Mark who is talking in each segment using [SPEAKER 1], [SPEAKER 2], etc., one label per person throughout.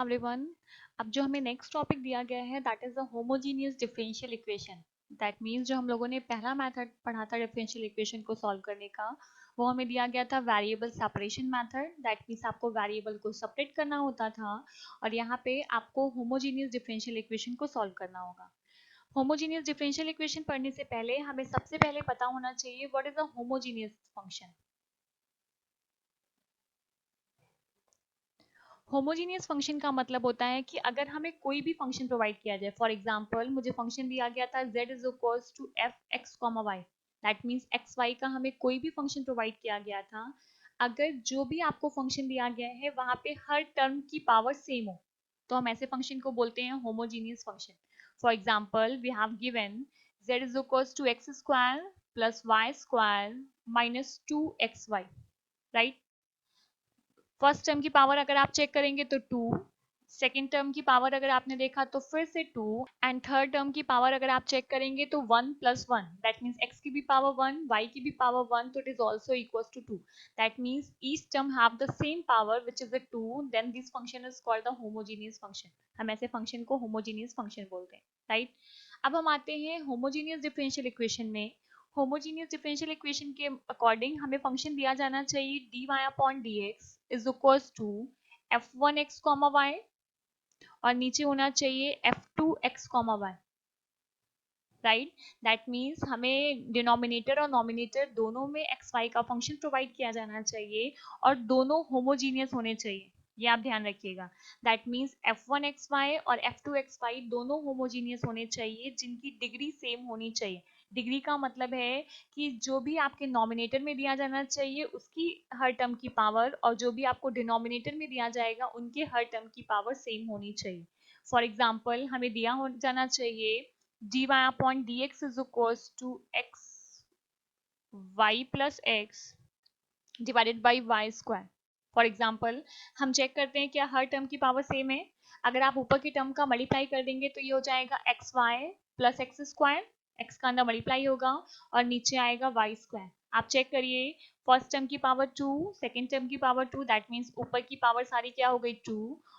[SPEAKER 1] Everyone. अब जो हमें नेक्स्ट टॉपिक दिया गया है that is the homogeneous differential equation. That means जो हम लोगों ने पहला मेथड पढ़ा था डिफरेंशियल इक्वेशन को सॉल्व करने का, वो हमें दिया गया था variable separation method. That means आपको वेरिएबल को सेपरेट करना होता था और यहाँ पे आपको होमोजीनियस डिफरेंशियल इक्वेशन को सॉल्व करना होगा। होमोजीनियस डिफरेंशियल इक्वेशन पढ़ने से पहले हमें सबसे पहले पता होना चाहिए what is a homogeneous function. Homogeneous function का मतलब होता है कि अगर हमें कोई भी फंक्शन प्रोवाइड किया जाए, फॉर एग्जांपल मुझे फंक्शन दिया गया था z is equals to F X comma Y. That means X Y का हमें कोई भी फंक्शन प्रोवाइड किया गया था। अगर जो भी आपको फंक्शन दिया गया है वहां पे हर टर्म की पावर सेम हो तो हम ऐसे फंक्शन को बोलते हैं homogeneous function. For example we have given z is equals to x square plus Y square minus two X Y, right. First term की पावर अगर आप चेक करेंगे तो 2, सेकेंड टर्म की पावर अगर आपने देखा तो फिर से 2, एंड थर्ड टर्म की पावर अगर आप चेक करेंगे तो 1 प्लस 1, दैट मीन्स x की भी पावर 1 y की भी पावर 1, तो it is also equal to 2। That means each term have the same power which is the 2, then this function is called the homogeneous function. हम ऐसे function को homogeneous function बोलते हैं, राइट। अब हम आते हैं होमोजीनियस डिफरेंशियल इक्वेशन में। होमोजीनियस डिफरेंशियल इक्वेशन के अकॉर्डिंग हमें फंक्शन दिया जाना चाहिए dy upon dx is equals to f1x comma y और नीचे होना चाहिए f2x comma y, right. That means हमें डिनोमिनेटर और नॉमिनेटर दोनों में एक्स वाई का फंक्शन प्रोवाइड किया जाना चाहिए और दोनों होमोजीनियस होने चाहिए, ये आप ध्यान रखिएगा। दैट मीन्स f1xy और f2xy दोनों होमोजीनियस होने चाहिए जिनकी डिग्री सेम होनी चाहिए। डिग्री का मतलब है कि जो भी आपके नॉमिनेटर में दिया जाना चाहिए उसकी हर टर्म की पावर और जो भी आपको डिनोमिनेटर में दिया जाएगा उनके हर टर्म की पावर सेम होनी चाहिए। फॉर एग्जाम्पल हमें दिया हो जाना चाहिए dy upon dx is equals to x y plus x divided by y square। For example हम चेक करते हैं क्या हर टर्म की पावर सेम है। अगर आप ऊपर की टर्म का मल्टीप्लाई कर देंगे तो ये हो जाएगा X Y plus X square, X का अंदर मल्टीप्लाई होगा और नीचे आएगा वाई स्क्वायर। आप चेक करिए, फर्स्ट टर्म की पावर 2, सेकेंड टर्म की पावर 2, दैट मीन्स ऊपर की पावर सारी क्या हो गई 2,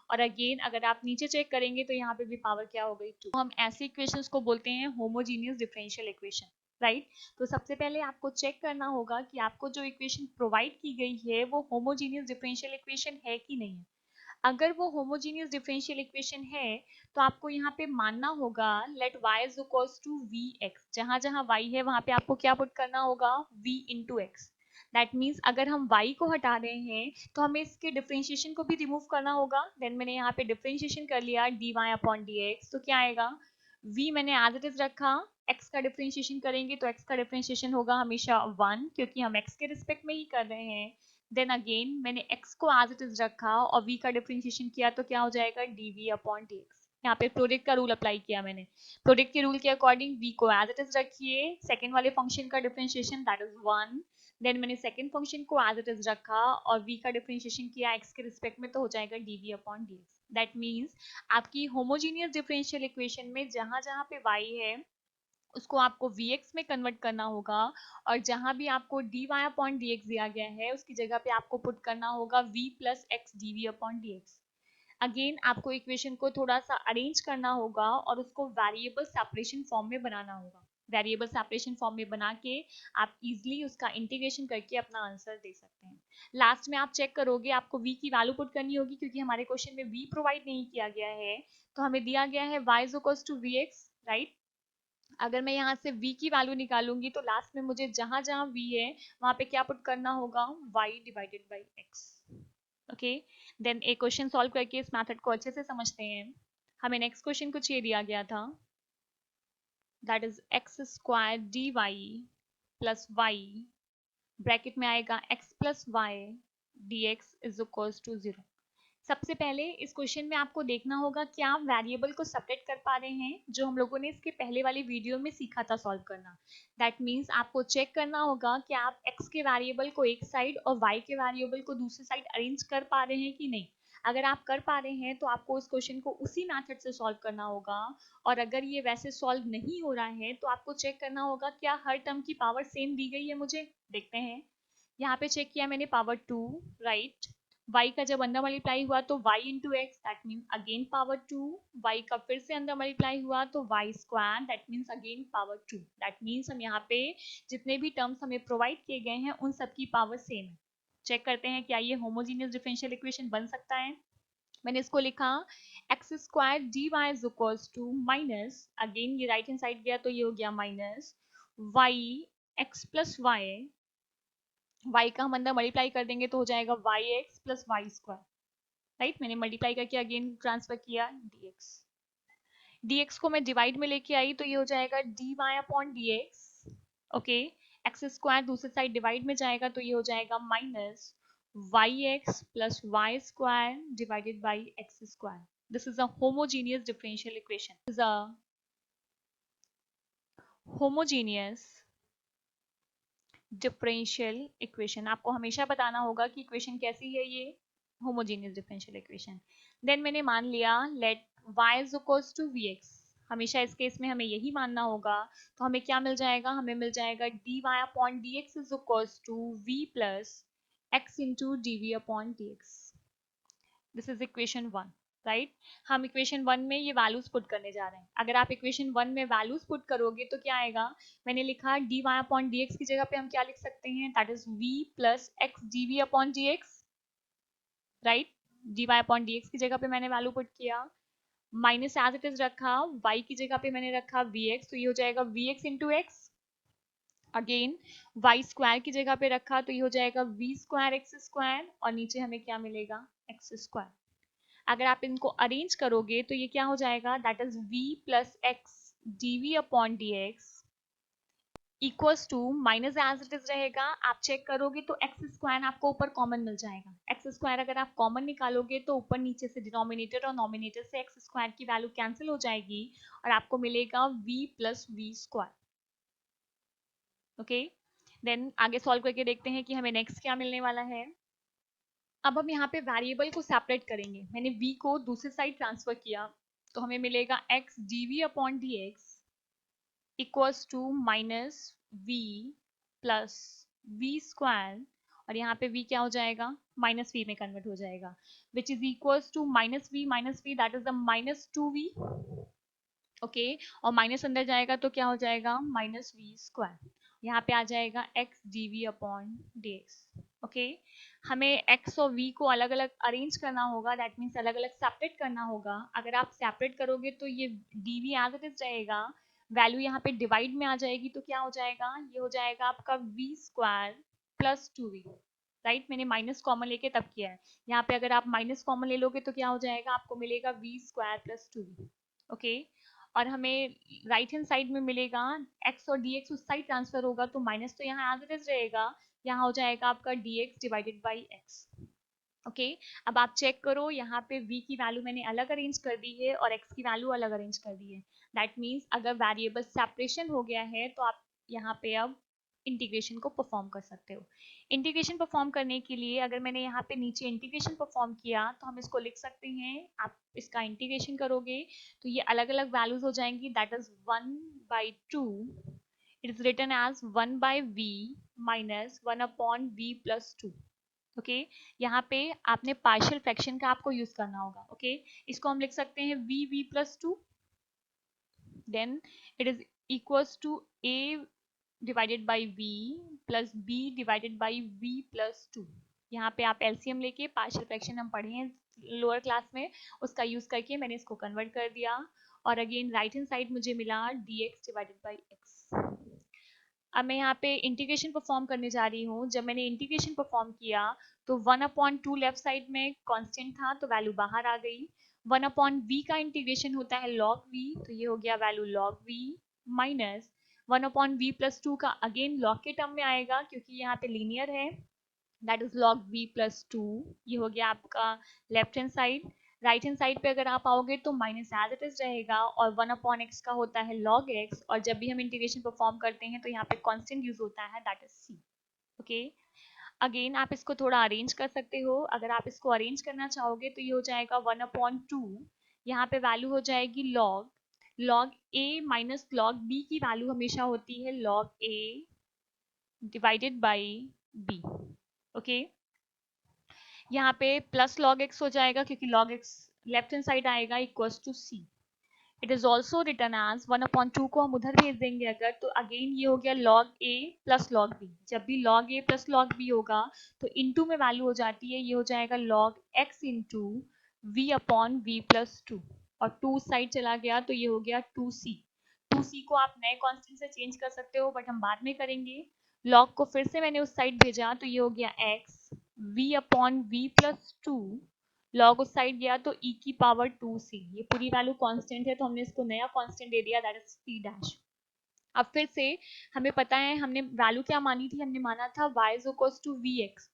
[SPEAKER 1] और अगेन अगर आप नीचे चेक करेंगे तो यहाँ पे भी पावर क्या हो गई 2। हम ऐसे इक्वेशंस को बोलते हैं होमोजीनियस डिफरेंशियल इक्वेशन, राइट। तो सबसे पहले आपको चेक करना होगा कि आपको जो इक्वेशन प्रोवाइड की गई है वो होमोजीनियस डिफरेंशियल इक्वेशन है कि नहीं है। अगर वो होमोजीनियस डिफरेंशियल इक्वेशन है तो आपको यहाँ पे मानना होगा let y is equals to V X. जहां जहां y है वहां पे आपको क्या पुट करना होगा v into x. That means अगर हम y को हटा रहे हैं तो हमें इसके डिफरेंशिएशन को भी रिमूव करना होगा। देन मैंने यहाँ पे डिफरेंशिएशन कर लिया dy अपॉन dx, तो क्या आएगा v मैंने एज इट इज रखा, x का डिफरेंशिएशन करेंगे तो x का डिफरेंशिएशन होगा हमेशा 1 क्योंकि हम x के रिस्पेक्ट में ही कर रहे हैं। देन अगेन मैंने x को एज इट इज रखा और v का डिफरेंशिएशन किया तो क्या हो जाएगा dv अपॉन dx। यहाँ पे प्रोडक्ट का रूल अप्लाई किया मैंने। प्रोडक्ट के रूल के अकॉर्डिंग v को एज इट इज रखिए, सेकंड वाले फंक्शन का डिफरेंशिएशन दैट इज 1, देन मैंने सेकंड फंक्शन को एज इट इज रखा और v का डिफरेंशिएशन किया x के रिस्पेक्ट में तो हो जाएगा dv upon dx। That means आपकी होमोजीनियस डिफरेंशियल इक्वेशन में जहां जहां पे y है उसको आपको vx में कन्वर्ट करना होगा और जहां भी आपको dy अपॉन dx दिया गया है उसकी जगह पे आपको पुट करना होगा v plus x dv upon dx। Again आपको इक्वेशन को थोड़ा सा अरेंज करना होगा और उसको वेरिएबल सेपरेशन फॉर्म में बनाना होगा। वेरिएबल सेपरेशन फॉर्म में बना के आप इजिली उसका इंटीग्रेशन करके अपना आंसर दे सकते हैं। लास्ट में आप चेक करोगे आपको v की वैल्यू पुट करनी होगी क्योंकि हमारे क्वेश्चन में v प्रोवाइड नहीं किया गया है, तो हमें दिया गया है y is equals to vx, right. अगर मैं यहाँ से v की वैल्यू निकालूंगी तो लास्ट में मुझे जहां जहां v है वहां पे क्या पुट करना होगा y divided by x। Okay, then एक क्वेश्चन सॉल्व करके इस मेथड को अच्छे से समझते हैं। हमें नेक्स्ट क्वेश्चन कुछ ये दिया गया था, that is X square D Y plus Y, bracket में आएगा x plus Y D X is equals to 0। सबसे पहले इस क्वेश्चन में आपको देखना होगा कि आप वेरिएबल को सेपरेट कर पा रहे हैं, जो हम लोगों ने इसके पहले वाली वीडियो में सीखा था सॉल्व करना। दैट मीन्स आपको चेक करना होगा कि आप x के वेरिएबल को एक साइड और y के वेरिएबल को दूसरी साइड अरेंज कर पा रहे हैं कि नहीं। अगर आप कर पा रहे हैं तो आपको इस क्वेश्चन को उसी मेथड से सॉल्व करना होगा, और अगर ये वैसे सॉल्व नहीं हो रहा है तो आपको चेक करना होगा क्या हर टर्म की पावर सेम दी गई है मुझे। देखते हैं, यहाँ पे चेक किया मैंने पावर 2, राइट, y का जब अंदर मल्टीप्लाई हुआ तो y into x, that means again power 2, y का फिर से अंदर मल्टीप्लाई हुआ तो y square, that means again power 2। That means हम यहाँ पे जितने भी टर्म्स हमें प्रोवाइड किए गए हैं उन सबकी पावर सेम है। चेक करते हैं क्या ये होमोजीनियस डिफरेंशियल इक्वेशन बन सकता है। मैंने इसको लिखा X square D Y is equals to minus, again ये राइट हैंड साइड गया तो ये हो गया minus Y X plus Y, y का हम अंदर मल्टीप्लाई कर देंगे तो हो जाएगा Y X plus Y square. Right, मैंने मल्टीप्लाई करके अगेन ट्रांसफर किया dx, dx को मैं डिवाइड में लेके आई तो ये हो जाएगा dy upon dx। Okay, X square दूसरी साइड डिवाइड में जाएगा तो ये हो जाएगा minus Y X plus Y square divided by X square. This is a homogeneous differential equation, is a homogeneous differential equation. आपको हमेशा बताना होगा कि इक्वेशन कैसी है ये होमोजेनियस डिफरेंशियल इक्वेशन। देन मैंने मान लिया let y is equals to vx, हमेशा इस केस में हमें यही मानना होगा। तो हमें क्या मिल जाएगा, हमें मिल जाएगा dy upon dx is equals to v plus x into dv upon dx। This is equation 1, right. हम इक्वेशन 1 में ये वैल्यूज पुट करने जा रहे हैं। अगर आप इक्वेशन 1 में वैल्यूज पुट करोगे तो क्या आएगा, मैंने लिखा dy अपॉन dx की जगह पे हम क्या लिख सकते हैं, that is v plus x dv upon dx, right. dy upon dx की जगह पे मैंने वैल्यू पुट किया, माइनस एज इट इज रखा, y की जगह पे मैंने रखा vx, तो ये हो जाएगा vx into x. Again y square की जगह पे रखा तो ये हो जाएगा v स्क्वायर एक्स स्क्वायर, और नीचे हमें क्या मिलेगा एक्स स्क्वायर। अगर आप इनको अरेंज करोगे तो ये क्या हो जाएगा, that is v plus x dv upon dx equals to minus as it is रहेगा। आप चेक करोगे तो एक्स स्क्वायर आपको ऊपर कॉमन मिल जाएगा। एक्स स्क्वायर अगर आप कॉमन निकालोगे तो ऊपर नीचे से डिनोमिनेटर और नॉमिनेटर से एक्स स्क्वायर की वैल्यू कैंसिल हो जाएगी और आपको मिलेगा v plus we square. Okay, then आगे सॉल्व करके देखते हैं कि हमें नेक्स्ट क्या मिलने वाला है। अब हम यहाँ पे वेरिएबल को सेपरेट करेंगे। मैंने v को दूसरी साइड ट्रांसफर किया तो हमें मिलेगा x dv upon dx equals to minus v plus we square, और यहाँ पे v क्या हो जाएगा माइनस v में कन्वर्ट हो जाएगा, which is equals to minus V that is the minus 2v। ओके, और माइनस अंदर जाएगा तो क्या हो जाएगा माइनस वी स्क्वायर, यहाँ पे आ जाएगा x dv upon dx। Okay, हमें x और v को अलग अलग अरेंज करना होगा, दैट मीन्स अलग अलग सेपरेट करना होगा। अगर आप सेपरेट करोगे तो ये dv एज इट इज रहेगा, वैल्यू यहाँ पे डिवाइड में आ जाएगी तो क्या हो जाएगा, ये हो जाएगा आपका v square plus 2v। Right, मैंने माइनस कॉमन लेके तब किया है। यहाँ पे अगर आप माइनस कॉमन ले लोगे तो क्या हो जाएगा, आपको मिलेगा v स्क्वायर प्लस 2v। ओके, और हमें राइट हैंड साइड में मिलेगा x और dx उस साइड ट्रांसफर होगा तो माइनस तो यहाँ एज इट इज रहेगा, यहाँ हो जाएगा आपका dx divided by x। Okay, अब आप चेक करो यहाँ पे v की वैल्यू मैंने अलग अरेंज कर दी है और x की वैल्यू अलग अरेंज कर दी है। दैट मीन्स अगर वेरिएबल सेपरेशन हो गया है तो आप यहाँ पे अब इंटीग्रेशन को परफॉर्म कर सकते हो। इंटीग्रेशन परफॉर्म करने के लिए अगर मैंने यहाँ पे नीचे इंटीग्रेशन परफॉर्म किया तो हम इसको लिख सकते हैं, आप इसका इंटीग्रेशन करोगे तो ये अलग अलग वैल्यूज हो जाएंगी, that is 1/2, it is written as 1/v minus 1/v plus 2। Okay, यहाँ पे आपने पार्शियल फ्रैक्शन का आपको यूज करना होगा। ओके, इसको हम लिख सकते हैं v plus 2, then it is equals to a divided by v plus b divided by v plus 2। यहाँ पे आप एलसीएम लेके पार्शियल फ्रैक्शन हम पढ़े हैं लोअर क्लास में, उसका यूज करके मैंने इसको कन्वर्ट कर दिया, और अगेन राइट हैंड साइड मुझे मिला dx डिवाइडेड बाई x। अब मैं यहाँ पे इंटीग्रेशन परफॉर्म करने जा रही हूँ। जब मैंने इंटीग्रेशन परफॉर्म किया तो 1/2 लेफ्ट साइड में कांस्टेंट था तो वैल्यू बाहर आ गई। 1/v का इंटीग्रेशन होता है log v, तो ये हो गया value log v minus 1/v plus 2 का अगेन log के टर्म में आएगा क्योंकि यहाँ पे लीनियर है, that is log v plus 2। ये हो गया आपका left hand side. Right hand side पे अगर आप आओगे तो माइनस एज इट इज रहेगा और 1/x का होता है log x, और जब भी हम इंटीग्रेशन परफॉर्म करते हैं तो यहाँ पे कांस्टेंट यूज होता है that is c। Okay, again आप इसको थोड़ा अरेंज कर सकते हो। अगर आप इसको अरेंज करना चाहोगे तो ये हो जाएगा 1/2, यहाँ पे वैल्यू हो जाएगी log a minus log b की वैल्यू हमेशा होती है log a divided by b। Okay, यहाँ पे प्लस लॉग एक्स हो जाएगा क्योंकि log x left hand side आएगा equals to C. It is also written as 1/2 को हम उधर भेज देंगे अगर, तो अगेन ये हो गया log a plus log b। जब भी log a plus log b होगा तो इनटू में वैल्यू हो जाती है, ये हो जाएगा log x into v upon v plus 2, और 2 साइड चला गया तो ये हो गया 2c। 2c को आप नए कांस्टेंट से चेंज कर सकते हो बट हम बाद में करेंगे। log को फिर से मैंने उस साइड भेजा तो ये हो गया x v upon v plus 2, log उस साइड गया तो e की पावर 2c। ये पूरी वैल्यू कांस्टेंट है तो हमने इसको नया कांस्टेंट दे दिया, दैट इज c डैश। अब फिर से हमें पता है हमने वैल्यू क्या मानी थी, हमने माना था y is equals to vx,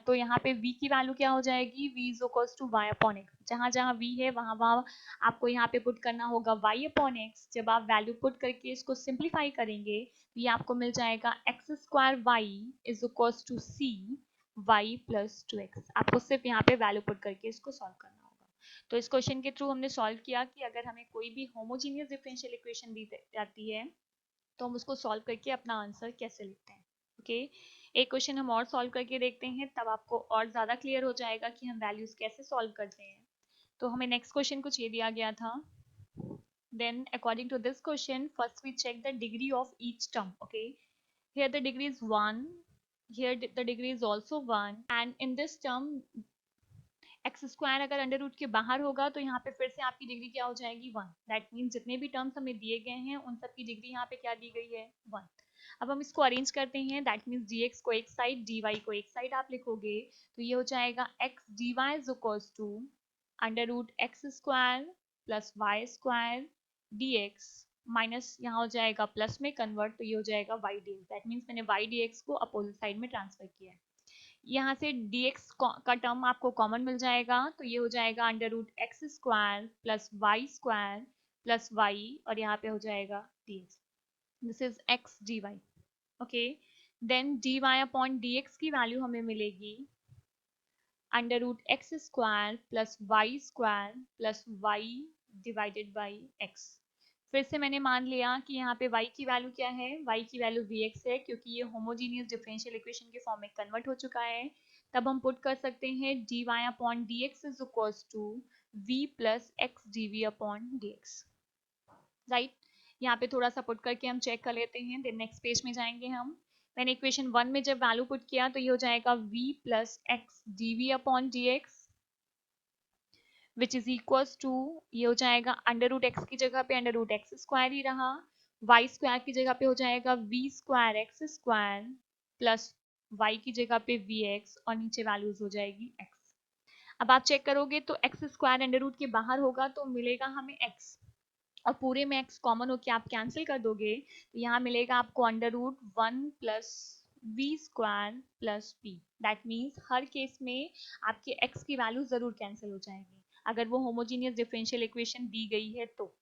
[SPEAKER 1] तो यहाँ पे v की वैल्यू क्या हो जाएगी, v is equals to y upon x। जहाँ जहाँ v है वहाँ वहाँ आपको यहाँ पे पुट करना होगा y अपॉन x। जब आप वैल्यू पुट करके इसको सिंप्लीफाई करेंगे तो ये आपको मिल जाएगा x square y is equals to c y plus 2x। आपको सिर्फ यहाँ पे वैल्यू पुट करके इसको सॉल्व करना होगा। तो इस क्वेश्चन के थ्रू हमने सॉल्व किया कि अगर हमें कोई भी होमोजीनियस डिफरेंशियल इक्वेशन दी जाती है तो हम उसको सॉल्व करके अपना आंसर कैसे लिखते हैं। ओके, एक क्वेश्चन हम और सॉल्व करके देखते हैं, तब आपको और ज़्यादा क्लियर हो जाएगा कि हम वैल्यूज कैसे सॉल्व करते हैं। तो हमें नेक्स्ट क्वेश्चन कुछ ये दिया गया था। Then according to this question, first we check the degree of each term. Okay, here the degree is 1, here the degree is also 1, and in this term x square अगर under root के बाहर होगा तो यहाँ पे फिर से आपकी डिग्री क्या हो जाएगी 1। दैट मीन्स जितने भी टर्म्स हमें दिए गए हैं उन सब की डिग्री यहाँ पे क्या दी गई है 1। अब हम इसको अरेंज करते हैं, दैट मीन्स dx को एक साइड dy को एक साइड आप लिखोगे तो ये हो जाएगा x dy is equals to under root x square plus Y square dx minus यहाँ हो जाएगा प्लस में कन्वर्ट तो ये हो जाएगा y dx। दैट मीन्स मैंने y dx को अपोजिट साइड में ट्रांसफर किया है। यहाँ से dx का टर्म आपको कॉमन मिल जाएगा तो ये हो जाएगा under root x square plus Y square plus y, और यहाँ पे हो जाएगा dx। This is x dy। Okay, then dy upon dx की वैल्यू हमें मिलेगी under root x square plus Y square plus y divided by x. फिर से मैंने मान लिया कि यहाँ पे y की वैल्यू क्या है, y की वैल्यू vx है क्योंकि ये होमोजीनियस डिफरेंशियल इक्वेशन के फॉर्म में कन्वर्ट हो चुका है। तब हम पुट कर सकते हैं dy upon dx is equals to v plus x dv upon dx। Right, यहाँ पे थोड़ा सा पुट करके हम चेक कर लेते हैं, देन नेक्स्ट पेज में जाएंगे हम। मैंने इक्वेशन 1 में जब वैल्यू पुट किया तो ये हो जाएगा v plus x dv upon dx which is equals to, ये हो जाएगा अंडर रूट एक्स की जगह पे अंडर रूट एक्स स्क्वायर ही रहा, वाई स्क्वायर की जगह पे हो जाएगा v square x square plus y की जगह पे वी एक्स और नीचे वैल्यूज हो जाएगी एक्स। अब आप चेक करोगे तो एक्स स्क्वायर अंडर रूट के बाहर होगा तो मिलेगा हमें एक्स, और पूरे में एक्स कॉमन होके आप कैंसिल कर दोगे तो यहाँ मिलेगा आपको under root 1 plus we square plus p. That means हर केस में आपके एक्स की वैल्यू जरूर कैंसिल हो जाएगी अगर वो होमोजीनियस डिफरेंशियल इक्वेशन दी गई है तो।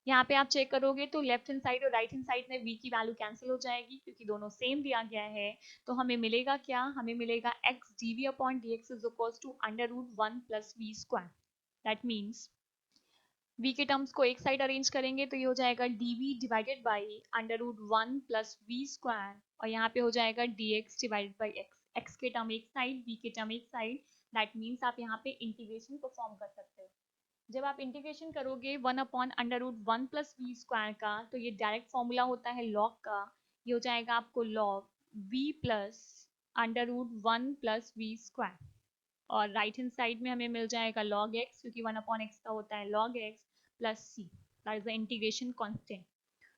[SPEAKER 1] यहाँ पे आप चेक करोगे तो लेफ्ट हैंड साइड और राइट हैंड साइड में v की वैल्यू कैंसिल हो जाएगी क्योंकि दोनों सेम दिया गया है। तो हमें मिलेगा क्या, हमें मिलेगा x dv upon dx is equals to under root 1 plus we square. That means v के टर्म्स को एक साइड अरेंज करेंगे तो ये हो जाएगा dv divided by under root 1 plus we square, और यहाँ पे हो जाएगा dx divided by x। x के टर्म एक साइड, v के टर्म एक साइड, दैट मीन्स आप यहाँ पे इंटीग्रेशन परफॉर्म कर सकते हो। जब आप इंटीग्रेशन करोगे 1 upon under root 1 plus we square का तो ये डायरेक्ट फॉर्मूला होता है लॉग का, ये हो जाएगा आपको log v plus under root 1 plus we square, और राइट हैंड साइड में हमें मिल जाएगा log x क्योंकि 1 अपॉन x का होता है log x plus c, that is the integration constant.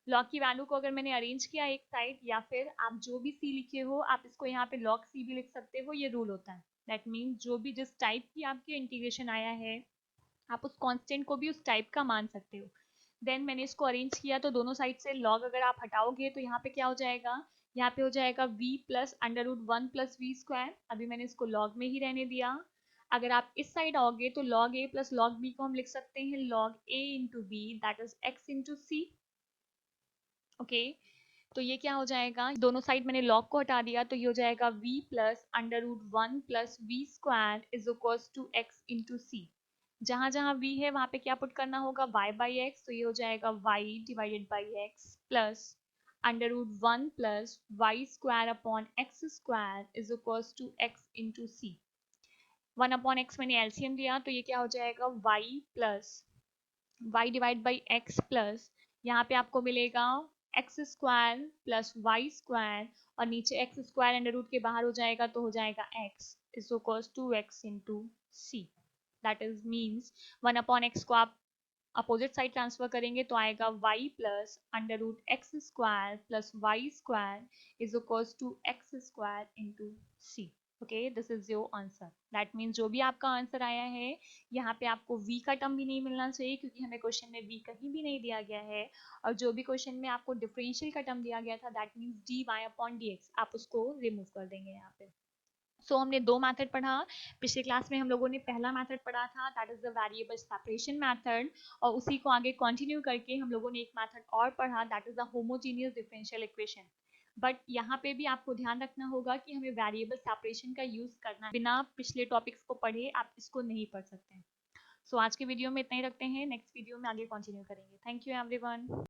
[SPEAKER 1] log की वैल्यू को अगर मैंने अरेंज किया एक साइड, या फिर आप जो भी c लिखे हो आप इसको यहाँ पे log c भी लिख सकते हो, ये रूल होता है। दैट मीन्स जो भी जिस टाइप की आपकी इंटीग्रेशन आया है आप उस कांस्टेंट को भी उस टाइप का मान सकते हो। देन मैंने इसको अरेंज किया तो दोनों साइड से log अगर आप हटाओगे तो यहाँ पे क्या हो जाएगा, यहाँ पे हो जाएगा v plus under root 1 plus we square. अभी मैंने इसको log में ही रहने दिया। अगर आप इस साइड आओगे तो log a plus log b को हम लिख सकते हैं log a into b, that is x into c. Okay, तो ये क्या हो जाएगा, दोनों साइड मैंने log को हटा दिया तो ये हो जाएगा v plus under root 1 plus we square is equals to x into C. जहां जहां v है वहां पे क्या पुट करना होगा y बाई एक्स, तो ये हो जाएगा y divided by x plus under root 1 plus Y square upon x square is equals to x into c. 1/x मैंने एलसीएम लिया तो ये क्या हो जाएगा y divide by x plus यहाँ पे आपको मिलेगा x square plus Y square और नीचे एक्स स्क्वायर अंडर रूट के बाहर हो जाएगा तो हो जाएगा x is equals to x into c. That is means 1/x को आप अपोजिट साइड ट्रांसफर करेंगे तो आएगा y plus under root x square plus Y square is equals to x square into c. Okay, this is your answer. That means जो भी आपका answer आया है यहाँ पे आपको v का टर्म भी नहीं मिलना चाहिए क्योंकि हमें क्वेश्चन में v कहीं भी नहीं दिया गया है, और जो भी क्वेश्चन में आपको डिफरेंशियल का टर्म दिया गया था that means dy upon dx आप उसको रिमूव कर देंगे यहाँ पे। हमने दो मेथड पढ़ा। पिछले क्लास में हम लोगों ने पहला मेथड पढ़ा था that is the variable separation method, और उसी को आगे कंटिन्यू करके हम लोगों ने एक मेथड और पढ़ा that is the homogeneous differential equation. But यहाँ पे भी आपको ध्यान रखना होगा कि हमें वेरिएबल सेपरेशन का यूज करना है, बिना पिछले टॉपिक्स को पढ़े आप इसको नहीं पढ़ सकते हैं। आज के वीडियो में इतना ही रखते हैं, नेक्स्ट वीडियो में आगे कंटिन्यू करेंगे। Thank you everyone.